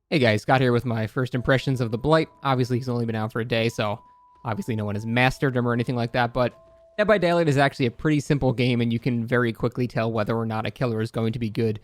Hey guys, Scott here with my first impressions of the Blight. Obviously, he's only been out for a day, so obviously no one has mastered him or anything like that, but Dead by Daylight is actually a pretty simple game, and you can very quickly tell whether or not a killer is going to be good,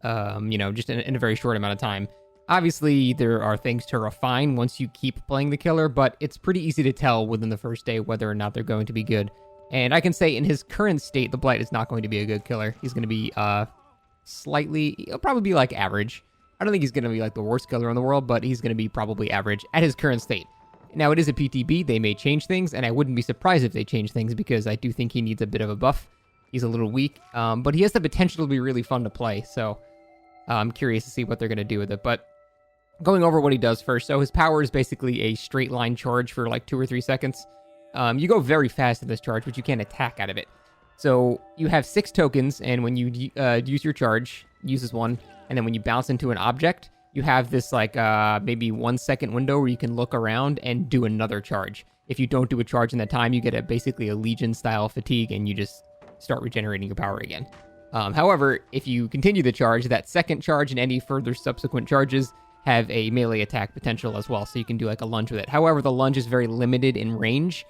just in a very short amount of time. Obviously, there are things to refine once you keep playing the killer, but it's pretty easy to tell within the first day whether or not they're going to be good. And I can say in his current state, the Blight is not going to be a good killer. He's going to be he'll probably be like average. I don't think he's going to be like the worst killer in the world, but he's going to be probably average at his current state. Now, it is a PTB. They may change things, and I wouldn't be surprised if they change things because I do think he needs a bit of a buff. He's a little weak, but he has the potential to be really fun to play, so I'm curious to see what they're going to do with it. But going over what he does first. So his power is basically a straight line charge for like 2 or 3 seconds. You go very fast in this charge, but you can't attack out of it. So you have 6 tokens, and when you use your charge, uses one, and then when you bounce into an object, you have this like maybe 1 second window where you can look around and do another charge. If you don't do a charge in that time, you get basically a Legion style fatigue, and you just start regenerating your power again. However, if you continue the charge, that second charge and any further subsequent charges have a melee attack potential as well, so you can do like a lunge with it. However, the lunge is very limited in range,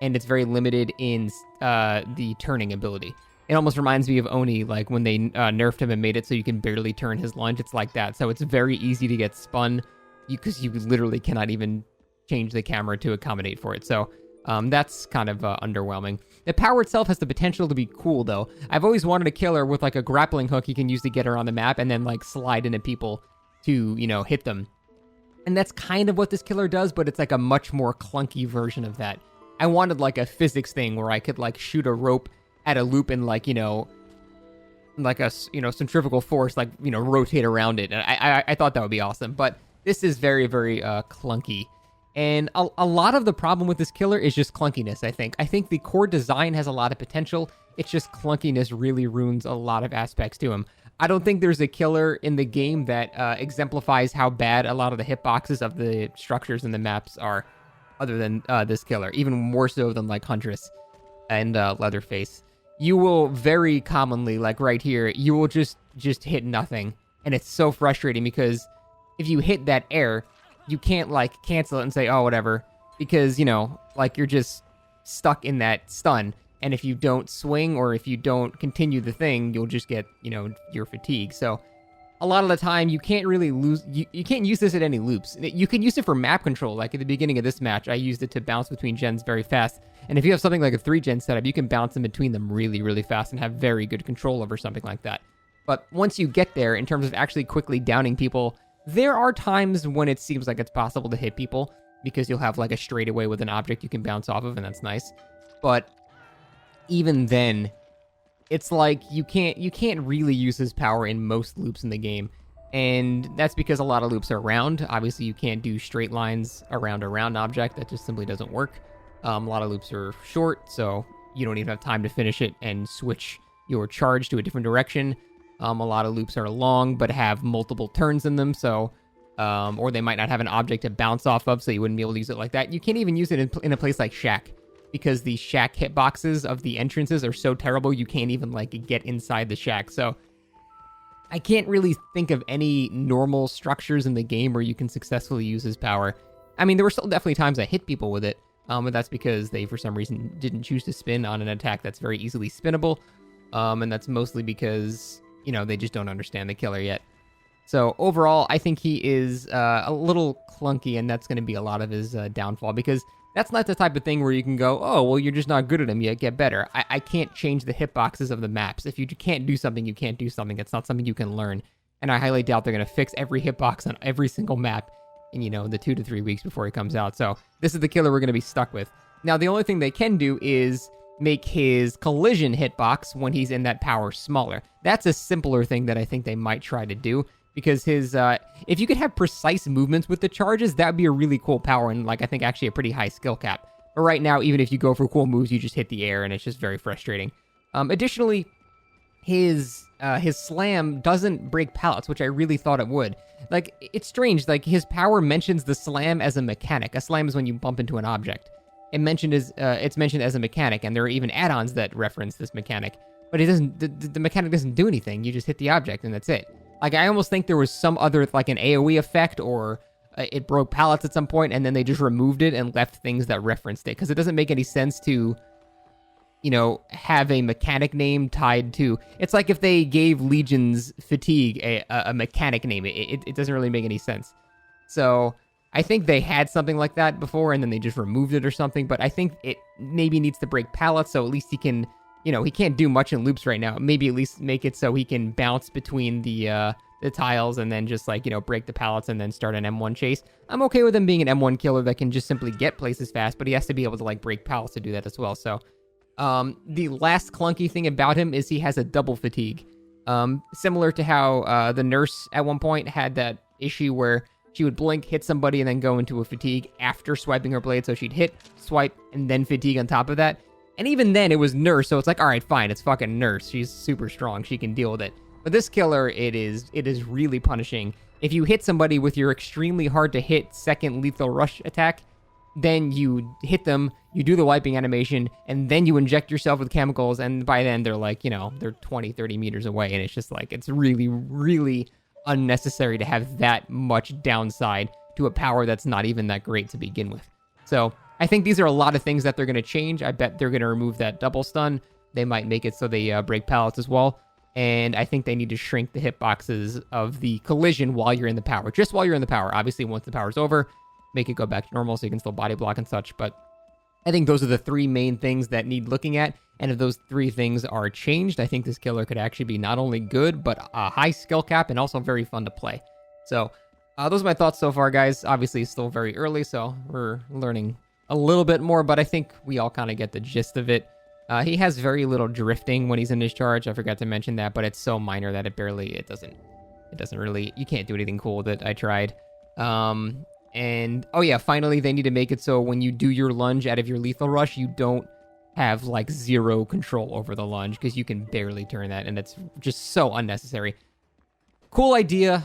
and it's very limited in the turning ability. It almost reminds me of Oni, like when they nerfed him and made it so you can barely turn his lunge. It's like that. So it's very easy to get spun because you literally cannot even change the camera to accommodate for it. So that's kind of underwhelming. The power itself has the potential to be cool, though. I've always wanted a killer with like a grappling hook you can use to get around the map and then like slide into people to, hit them. And that's kind of what this killer does, but it's like a much more clunky version of that. I wanted like a physics thing where I could like shoot a rope at a loop and like, like a, centrifugal force, like, rotate around it. And I thought that would be awesome. But this is very, very clunky. And a lot of the problem with this killer is just clunkiness, I think. I think the core design has a lot of potential. It's just clunkiness really ruins a lot of aspects to him. I don't think there's a killer in the game that exemplifies how bad a lot of the hitboxes of the structures in the maps are, other than this killer. Even more so than like Huntress and Leatherface. You will very commonly, like right here, you will just hit nothing. And it's so frustrating because if you hit that air, you can't like cancel it and say, oh, whatever. Because, like you're just stuck in that stun. And if you don't swing or if you don't continue the thing, you'll just get, your fatigue. So a lot of the time you can't really lose, you can't use this at any loops. You can use it for map control. Like at the beginning of this match, I used it to bounce between gens very fast. And if you have something like a 3-gen setup, you can bounce in between them really, really fast and have very good control over something like that. But once you get there, in terms of actually quickly downing people, there are times when it seems like it's possible to hit people because you'll have like a straightaway with an object you can bounce off of, and that's nice. But even then, it's like you can't really use his power in most loops in the game. And that's because a lot of loops are round. Obviously, you can't do straight lines around a round object. That just simply doesn't work. A lot of loops are short, so you don't even have time to finish it and switch your charge to a different direction. A lot of loops are long, but have multiple turns in them, so or they might not have an object to bounce off of, so you wouldn't be able to use it like that. You can't even use it in a place like Shack, because the Shack hitboxes of the entrances are so terrible, you can't even like get inside the Shack. So I can't really think of any normal structures in the game where you can successfully use his power. I mean, there were still definitely times I hit people with it, but that's because they, for some reason, didn't choose to spin on an attack that's very easily spinnable. And that's mostly because, they just don't understand the killer yet. So overall, I think he is a little clunky, and that's going to be a lot of his downfall, because that's not the type of thing where you can go, oh, well, you're just not good at him yet, get better. I can't change the hitboxes of the maps. If you can't do something, you can't do something. It's not something you can learn. And I highly doubt they're going to fix every hitbox on every single map in, the 2 to 3 weeks before he comes out. So this is the killer we're going to be stuck with. Now, the only thing they can do is make his collision hitbox when he's in that power smaller. That's a simpler thing that I think they might try to do, because his, if you could have precise movements with the charges, that would be a really cool power, and like I think actually a pretty high skill cap. But right now, even if you go for cool moves, you just hit the air, and it's just very frustrating. Additionally, his slam doesn't break pallets, which I really thought it would. Like, it's strange, like his power mentions the slam as a mechanic. A slam is when you bump into an object. It's mentioned as a mechanic, and there are even add-ons that reference this mechanic. But it doesn't. The mechanic doesn't do anything. You just hit the object, and that's it. Like, I almost think there was some other, like an AoE effect, or it broke pallets at some point, and then they just removed it and left things that referenced it. Because it doesn't make any sense to, you know, have a mechanic name tied to... It's like if they gave Legion's Fatigue a mechanic name. It doesn't really make any sense. So I think they had something like that before, and then they just removed it or something. But I think it maybe needs to break pallets, so at least he can... You know, he can't do much in loops right now. Maybe at least make it so he can bounce between the tiles and then just, like, you know, break the pallets and then start an M1 chase. I'm okay with him being an M1 killer that can just simply get places fast, but he has to be able to, like, break pallets to do that as well. So the last clunky thing about him is he has a double fatigue. Similar to how the nurse at one point had that issue where she would blink, hit somebody, and then go into a fatigue after swiping her blade. So she'd hit, swipe, and then fatigue on top of that. And even then, it was Nurse, so it's like, all right, fine, it's fucking Nurse. She's super strong. She can deal with it. But this killer, it is really punishing. If you hit somebody with your extremely hard to hit second lethal rush attack, then you hit them, you do the wiping animation, and then you inject yourself with chemicals, and by then they're like, you know, they're 20, 30 meters away, and it's just like, it's really, really unnecessary to have that much downside to a power that's not even that great to begin with. So I think these are a lot of things that they're going to change. I bet they're going to remove that double stun. They might make it so they break pallets as well. And I think they need to shrink the hitboxes of the collision while you're in the power. Just while you're in the power. Obviously, once the power's over, make it go back to normal so you can still body block and such. But I think those are the three main things that need looking at. And if those three things are changed, I think this killer could actually be not only good, but a high skill cap and also very fun to play. So those are my thoughts so far, guys. Obviously, it's still very early, so we're learning a little bit more, but I think we all kind of get the gist of it. He has very little drifting when he's in his charge. I forgot to mention that, but it's so minor that it doesn't really, you can't do anything cool with it. I tried. And, oh yeah, finally, they need to make it so when you do your lunge out of your lethal rush, you don't have, like, zero control over the lunge, because you can barely turn that, and it's just so unnecessary. Cool idea.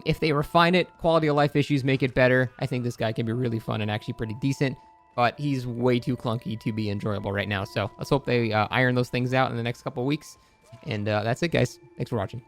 If they refine it, quality of life issues make it better. I think this guy can be really fun and actually pretty decent, but he's way too clunky to be enjoyable right now. So let's hope they iron those things out in the next couple of weeks. And that's it, guys. Thanks for watching.